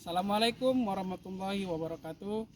Assalamualaikum warahmatullahi wabarakatuh.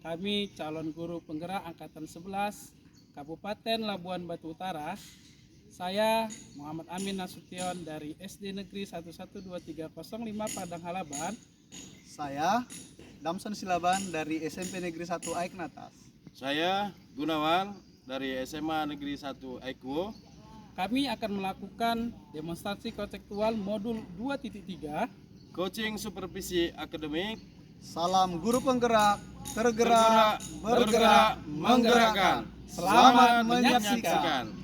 Kami calon guru penggerak Angkatan 11 Kabupaten Labuan Batu Utara. Saya Muhammad Amin Nasution dari SD Negeri 112305 Padang Halaban. Saya Damson Silaban dari SMP Negeri 1 Aik Natas. Saya Gunawan dari SMA Negeri 1 Aikwo. Kami akan melakukan demonstrasi konseptual modul 2.3 Coaching supervisi akademik. Salam guru penggerak, tergerak, bergerak, menggerakkan. Selamat menyaksikan.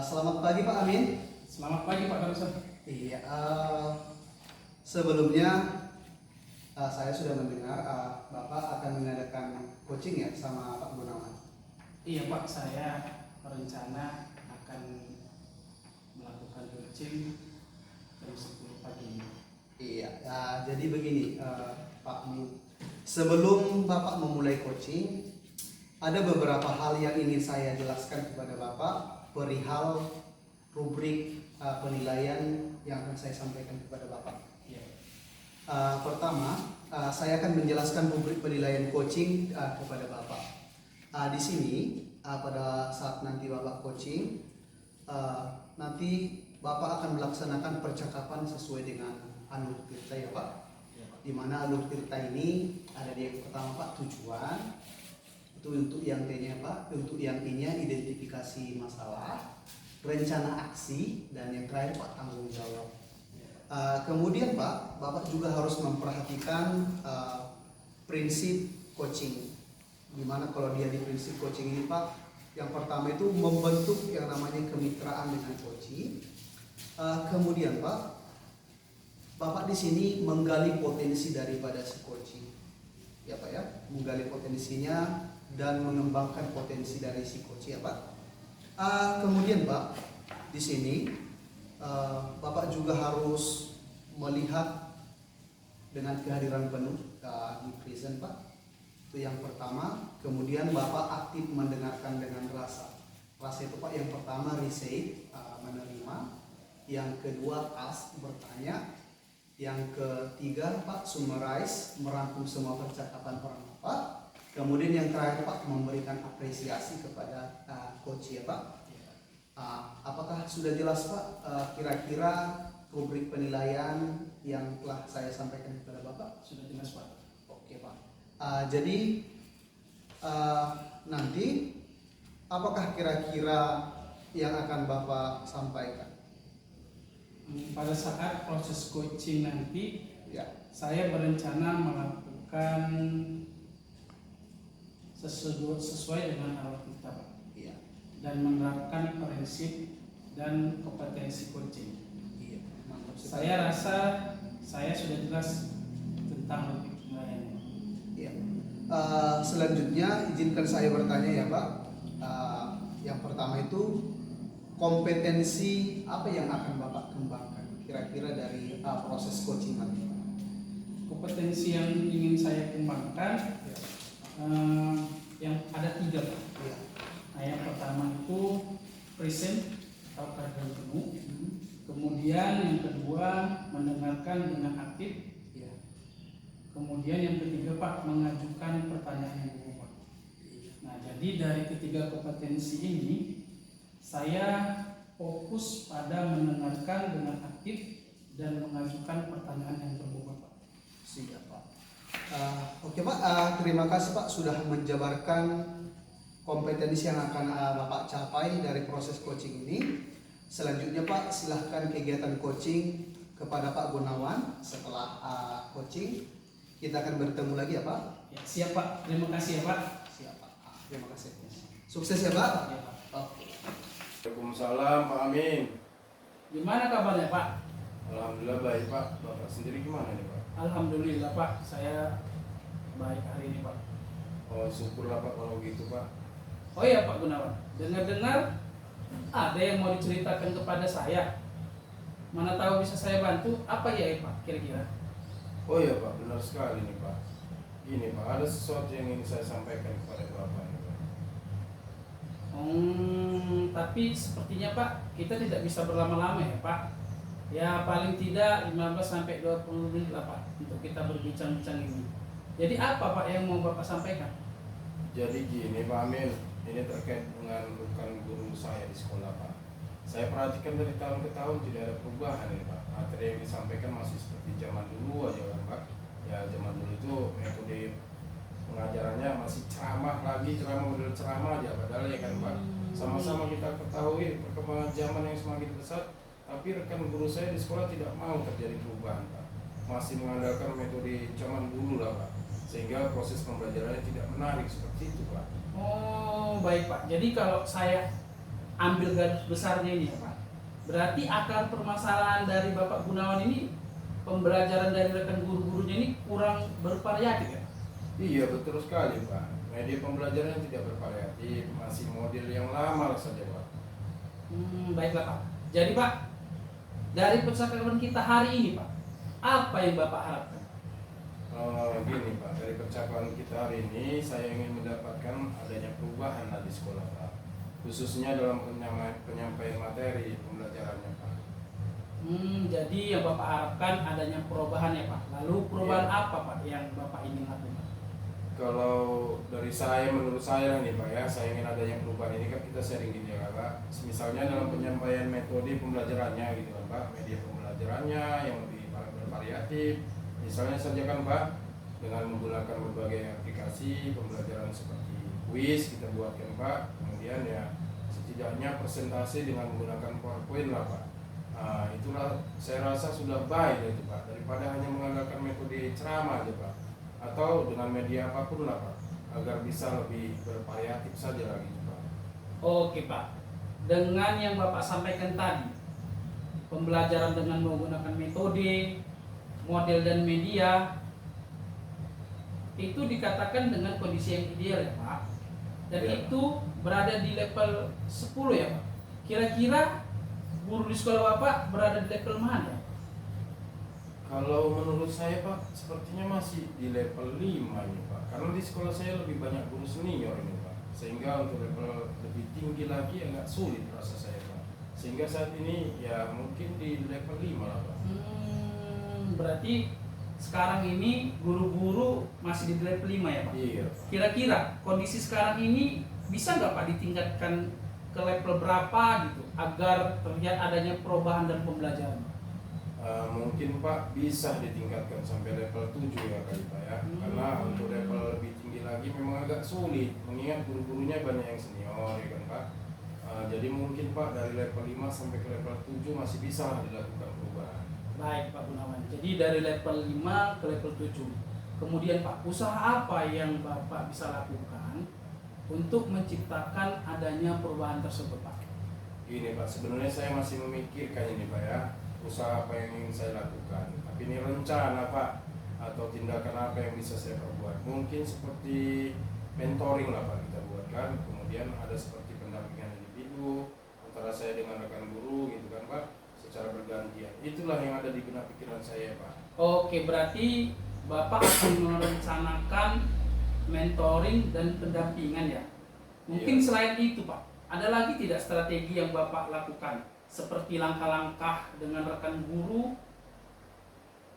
Selamat pagi Pak Amin. Selamat pagi Pak Damson. Iya, sebelumnya saya sudah mendengar Bapak akan mengadakan coaching ya sama Pak Gunawan. Iya Pak, saya berencana akan melakukan coaching jam 10 pagi ini. Iya, jadi begini Pak Amin. Sebelum Bapak memulai coaching, ada beberapa hal yang ingin saya jelaskan kepada Bapak perihal rubrik penilaian yang akan saya sampaikan kepada Bapak. Iya. Pertama, saya akan menjelaskan rubrik penilaian coaching kepada Bapak. Di sini pada saat nanti Bapak coaching, nanti Bapak akan melaksanakan percakapan sesuai dengan Alur Tirta ya Pak. Iya, Pak. Di mana Alur Tirta ini ada di yang pertama Pak, tujuan. Itu untuk yang T-nya Pak, untuk yang I-nya identifikasi masalah, rencana aksi, dan yang terakhir Pak tanggung jawab. Kemudian Pak, Bapak juga harus memperhatikan prinsip coaching. Dimana kalau dia di prinsip coaching ini Pak, yang pertama itu membentuk yang namanya kemitraan dengan coaching. Kemudian Pak, Bapak di sini menggali potensi daripada si coaching, ya Pak ya, menggali potensinya dan mengembangkan potensi dari si coaching ya Pak. Kemudian Pak, di sini Bapak juga harus melihat dengan kehadiran penuh di present Pak. Itu yang pertama. Kemudian Bapak aktif mendengarkan dengan rasa. Rasa itu Pak yang pertama receive, menerima. Yang kedua ask, bertanya. Yang ketiga Pak summarize, merangkum semua percakapan orang Bapak. Kemudian yang terakhir Pak memberikan apresiasi kepada coach ya Pak. Apakah sudah jelas Pak kira-kira rubrik penilaian yang telah saya sampaikan kepada Bapak? Sudah jelas Pak. Oke Pak. Jadi nanti apakah kira-kira yang akan Bapak sampaikan? Pada saat proses coaching nanti, Ya. saya berencana melakukan sesuai dengan alur kita Pak, Iya. dan menerapkan prinsip dan kompetensi coaching. Iya. Mantap sekali. Saya rasa saya sudah jelas tentang rubrik penilaian. Iya. Selanjutnya izinkan saya bertanya ya Pak. Yang pertama itu kompetensi apa yang akan Bapak kembangkan kira-kira dari proses coaching nanti? Kompetensi yang ingin saya kembangkan yang ada 3 Pak. Iya. Nah, yang pertama itu present atau kehadiran penuh. Kemudian yang kedua mendengarkan dengan aktif. Iya. Kemudian yang ketiga Pak mengajukan pertanyaan yang berupa. Nah, jadi dari ketiga kompetensi ini saya fokus pada mendengarkan dengan aktif dan mengajukan pertanyaan yang berbobot Pak. Siap Pak. Oke Pak, terima kasih Pak sudah menjabarkan kompetensi yang akan Bapak capai dari proses coaching ini. Selanjutnya Pak, silahkan kegiatan coaching kepada Pak Gunawan. Setelah coaching kita akan bertemu lagi ya Pak. Ya, siap Pak, terima kasih ya Pak. Siap Pak. Terima kasih. Sukses ya Pak. Ya, Pak. Oke. Waalaikumsalam Pak Amin. Gimana kabarnya Pak? Alhamdulillah baik Pak. Bapak sendiri gimana nih Pak? Alhamdulillah Pak, saya baik hari ini Pak. Oh syukurlah Pak kalau gitu Pak. Oh iya Pak Gunawan, dengar-dengar ada yang mau diceritakan kepada saya. Mana tahu bisa saya bantu. Apa ya Pak kira-kira? Oh iya Pak, benar sekali nih Pak. Gini Pak, ada sesuatu yang ingin saya sampaikan kepada Bapak nih Pak. Tapi sepertinya Pak, kita tidak bisa berlama-lama ya Pak. Ya paling tidak 15 sampai 20 menit lah Pak untuk kita berbincang-bincang ini. Jadi apa Pak yang mau Bapak sampaikan? Jadi gini Pak Amin, ini terkait dengan bukan guru saya di sekolah Pak. Saya perhatikan dari tahun ke tahun tidak ada perubahan nih Pak. Materi yang disampaikan masih seperti zaman dulu aja kan Pak. Ya zaman dulu itu metode pengajarannya masih ceramah model ceramah aja padahal ya kan Pak. Sama-sama kita ketahui perkembangan zaman yang semakin pesat, tapi rekan guru saya di sekolah tidak mau terjadi perubahan Pak. Masih mengandalkan metode zaman dulu lah Pak. Sehingga proses pembelajarannya tidak menarik seperti itu Pak. Oh baik Pak. Jadi kalau saya ambil garis besarnya ini ya Pak, berarti akar permasalahan dari Bapak Gunawan ini pembelajaran dari rekan guru-gurunya ini kurang bervariatif ya? Iya betul sekali Pak. Media pembelajaran tidak bervariatif, masih model yang lama saja Pak. Baiklah Pak. Jadi Pak, dari percakapan kita hari ini Pak, apa yang Bapak harapkan? Gini Pak, dari percakapan kita hari ini saya ingin mendapatkan adanya perubahan di sekolah Pak, khususnya dalam penyampaian materi pembelajarannya Pak. Jadi yang Bapak harapkan adanya perubahan ya Pak. Lalu perubahan Iya. apa Pak yang Bapak ingin lakukan? Kalau dari saya, menurut saya nih Pak ya, saya ingin adanya perubahan ini kan kita sharing gini ya Pak. Misalnya dalam penyampaian metode pembelajarannya gitu kan Pak, media pembelajarannya yang lebih bervariatif. Misalnya saja kan Pak, dengan menggunakan berbagai aplikasi pembelajaran seperti quiz kita buatkan Pak. Kemudian ya setidaknya presentasi dengan menggunakan PowerPoint lah Pak. Itulah saya rasa sudah baik itu Pak, daripada hanya mengandalkan metode ceramah aja Pak, atau dengan media apapun lah Pak, agar bisa lebih bervariatif saja lagi Pak. Oke Pak, dengan yang Bapak sampaikan tadi, pembelajaran dengan menggunakan metode, model dan media, itu dikatakan dengan kondisi yang ideal ya Pak. Dan Iya, Pak. itu berada di level 10 ya Pak. Kira-kira guru di sekolah Bapak berada di level mana ya? Kalau menurut saya Pak, sepertinya masih di level 5 ini Pak, karena di sekolah saya lebih banyak guru senior ini Pak, sehingga untuk level lebih tinggi lagi agak sulit rasa saya Pak, sehingga saat ini ya mungkin di level 5 lah Pak. Berarti sekarang ini guru-guru masih di level 5 ya Pak? Iya Pak. Kira-kira kondisi sekarang ini bisa nggak Pak ditingkatkan ke level berapa gitu agar terlihat adanya perubahan dan pembelajaran? Mungkin Pak bisa ditingkatkan sampai level 7 ya kali Pak ya, karena untuk level lebih tinggi lagi memang agak sulit, mengingat guru-gurunya banyak yang senior ya kan Pak. Jadi mungkin Pak dari level 5 sampai ke level 7 masih bisa dilakukan perubahan. Baik Pak Gunawan, jadi dari level 5 ke level 7. Kemudian Pak, usaha apa yang Bapak bisa lakukan untuk menciptakan adanya perubahan tersebut Pak? Gini Pak, sebenarnya saya masih memikirkan ini Pak ya, usaha apa yang ingin saya lakukan. Tapi ini rencana Pak, atau tindakan apa yang bisa saya perbuat. Mungkin seperti mentoring lah Pak kita buatkan. Kemudian ada seperti pendampingan individu antara saya dengan rekan guru gitu kan Pak, secara bergantian. Itulah yang ada di benak pikiran saya Pak. Oke, berarti Bapak akan merencanakan mentoring dan pendampingan ya. Mungkin Iya. selain itu Pak, ada lagi tidak strategi yang Bapak lakukan? Seperti langkah-langkah dengan rekan guru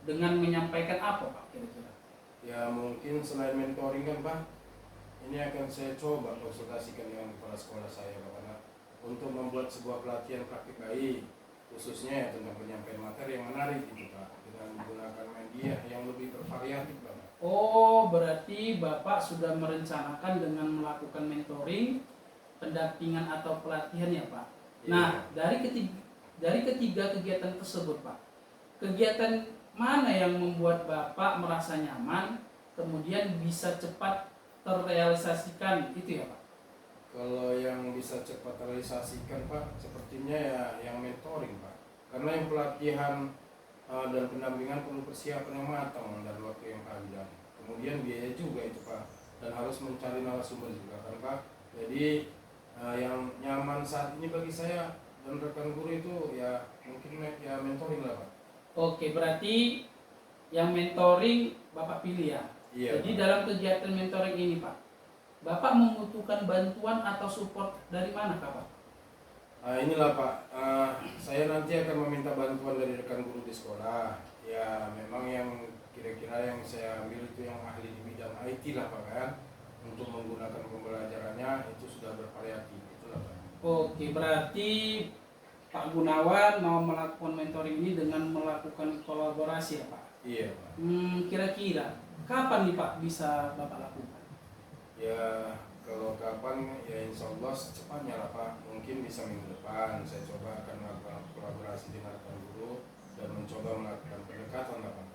dengan menyampaikan apa Pak kira-kira? Ya mungkin selain mentoring kan Pak, ini akan saya coba konsultasikan dengan kepala sekolah saya Pak, karena untuk membuat sebuah pelatihan praktik baik, khususnya ya tentang penyampaian materi yang menarik gitu Pak, dengan menggunakan media yang lebih bervariatif Pak. Oh, berarti Bapak sudah merencanakan dengan melakukan mentoring, pendampingan atau pelatihan ya Pak? Nah, dari ketiga kegiatan tersebut Pak, kegiatan mana yang membuat Bapak merasa nyaman, kemudian bisa cepat terrealisasikan itu ya Pak? Kalau yang bisa cepat terrealisasikan Pak, sepertinya ya yang mentoring Pak, karena yang pelatihan dan pendampingan perlu persiapan yang matang dan waktu yang panjang. Kemudian biaya juga itu Pak, dan harus mencari narasumber juga kan Pak. Jadi yang nyaman saat ini bagi saya dan rekan guru itu ya mungkin ya mentoring lah Pak. Oke, berarti yang mentoring Bapak pilih ya? Iya, Jadi Pak. dalam kegiatan mentoring ini Pak, Bapak membutuhkan bantuan atau support dari mana Pak? Nah, inilah Pak, saya nanti akan meminta bantuan dari rekan guru di sekolah. Ya memang yang kira-kira yang saya ambil itu yang ahli di bidang IT lah Pak kan. Untuk menggunakan pembelajarannya itu sudah bervariatif, itulah Pak. Oke, berarti Pak Gunawan mau melakukan mentoring ini dengan melakukan kolaborasi ya Pak? Iya Pak. Kira-kira kapan nih Pak bisa Bapak lakukan? Ya kalau kapan ya insya Allah secepatnya lah Pak, mungkin bisa minggu depan saya coba akan melakukan kolaborasi dengan rekan guru dan mencoba melakukan pendekatan lah Pak.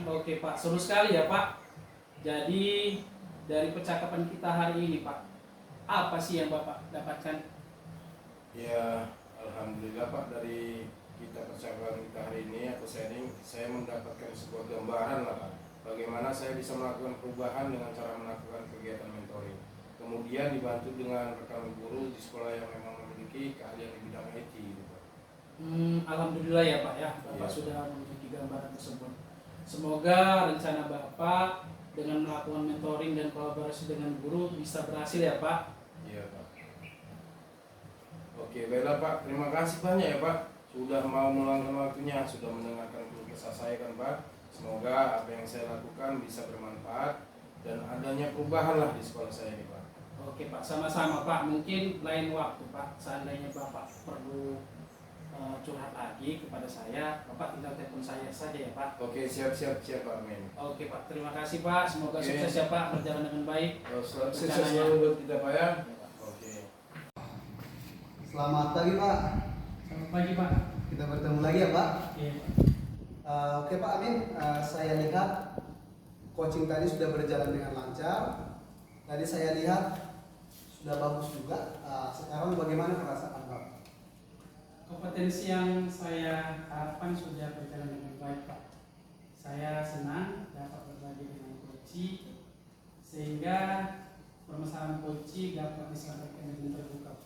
Oke Pak, seru sekali ya Pak. Jadi dari percakapan kita hari ini Pak, apa sih yang Bapak dapatkan? Ya alhamdulillah Pak, dari kita percakapan kita hari ini atau sharing, saya mendapatkan sebuah gambaran lah Pak, bagaimana saya bisa melakukan perubahan dengan cara melakukan kegiatan mentoring. Kemudian dibantu dengan rekan guru di sekolah yang memang memiliki keahlian di bidang IT gitu Pak. Alhamdulillah ya Pak ya, Bapak Iya. sudah memiliki gambaran tersebut. Semoga rencana Bapak dengan melakukan mentoring dan kolaborasi dengan guru bisa berhasil ya Pak. Iya Pak. Oke baiklah Pak, terima kasih banyak ya Pak sudah mau meluangkan waktunya, sudah mendengarkan keluh kesah saya kan Pak. Semoga apa yang saya lakukan bisa bermanfaat dan adanya perubahan lah di sekolah saya ini Pak. Oke Pak, sama-sama Pak. Mungkin lain waktu Pak, seandainya Bapak perlu curhat lagi kepada saya, Bapak tinggal telepon saya saja ya Pak. Oke siap Pak, amin. Oke Pak, terima kasih Pak. Semoga Oke. sukses ya Pak, berjalan dengan baik. Sukses Rencananya. selalu buat kita Pak ya. Ya, Pak. Oke. Selamat pagi Pak. Selamat pagi Pak. Kita bertemu lagi ya Pak. Iya Pak. Oke Pak Amin, saya lihat coaching tadi sudah berjalan dengan lancar. Tadi saya lihat sudah bagus juga. Sekarang bagaimana perasaan Pak? Kompetensi yang saya harapkan sudah berjalan dengan baik Pak. Saya senang dapat berbagi dengan Koci sehingga permasalahan Koci dapat disampaikan dengan terbuka.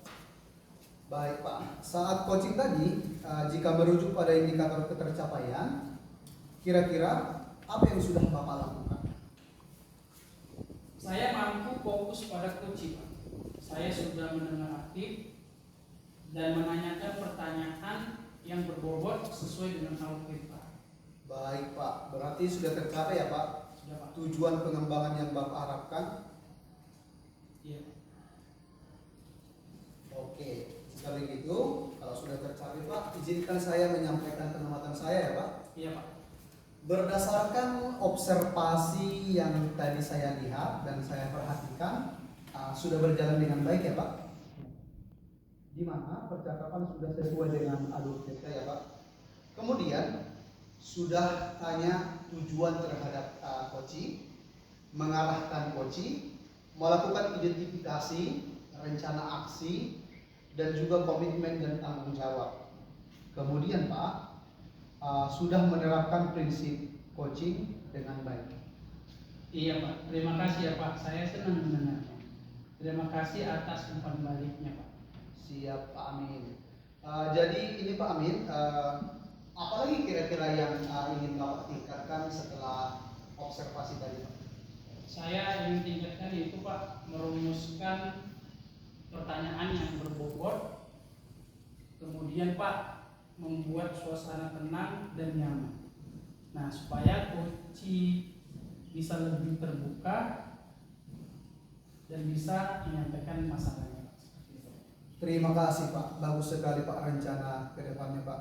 Baik Pak, saat coaching tadi, jika merujuk pada indikator ketercapaian, kira-kira apa yang sudah Bapak lakukan? Saya mampu fokus pada Koci Pak. Saya sudah mendengar aktif dan menanyakan pertanyaan yang berbobot sesuai dengan algoritma Pak. Baik Pak, berarti sudah tercapai ya Pak Sudah Pak. tujuan pengembangan yang Bapak harapkan? Iya. Oke, jika begitu, kalau sudah tercapai Pak, izinkan saya menyampaikan pengamatan saya ya Pak. Iya Pak. Berdasarkan observasi yang tadi saya lihat dan saya perhatikan, sudah berjalan dengan baik ya Pak. Di mana percakapan sudah sesuai dengan alur kita ya Pak. Kemudian sudah tanya tujuan terhadap coaching, mengarahkan coaching, melakukan identifikasi, rencana aksi, dan juga komitmen dan tanggung jawab. Kemudian Pak, sudah menerapkan prinsip coaching dengan baik. Iya Pak. Terima kasih ya Pak. Saya senang mendengarnya. Terima kasih atas umpan baliknya Pak. Siap Pak Amin. Jadi ini Pak Amin, apalagi kira-kira yang ingin Bapak tingkatkan setelah observasi tadi Pak? Saya ingin tingkatkan itu Pak, merumuskan pertanyaan yang berbobot, kemudian Pak membuat suasana tenang dan nyaman. Nah, supaya Koci bisa lebih terbuka dan bisa menyampaikan masalahnya Pak. Seperti itu. Terima kasih Pak, bagus sekali Pak rencana ke depannya Pak.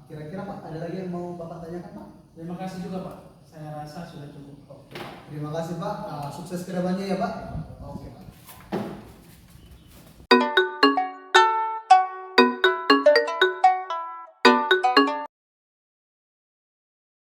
Kira-kira Pak ada lagi yang mau Bapak tanyakan Pak? Terima kasih juga Pak. Saya rasa sudah cukup. Terima kasih Pak, sukses ke depannya ya Pak.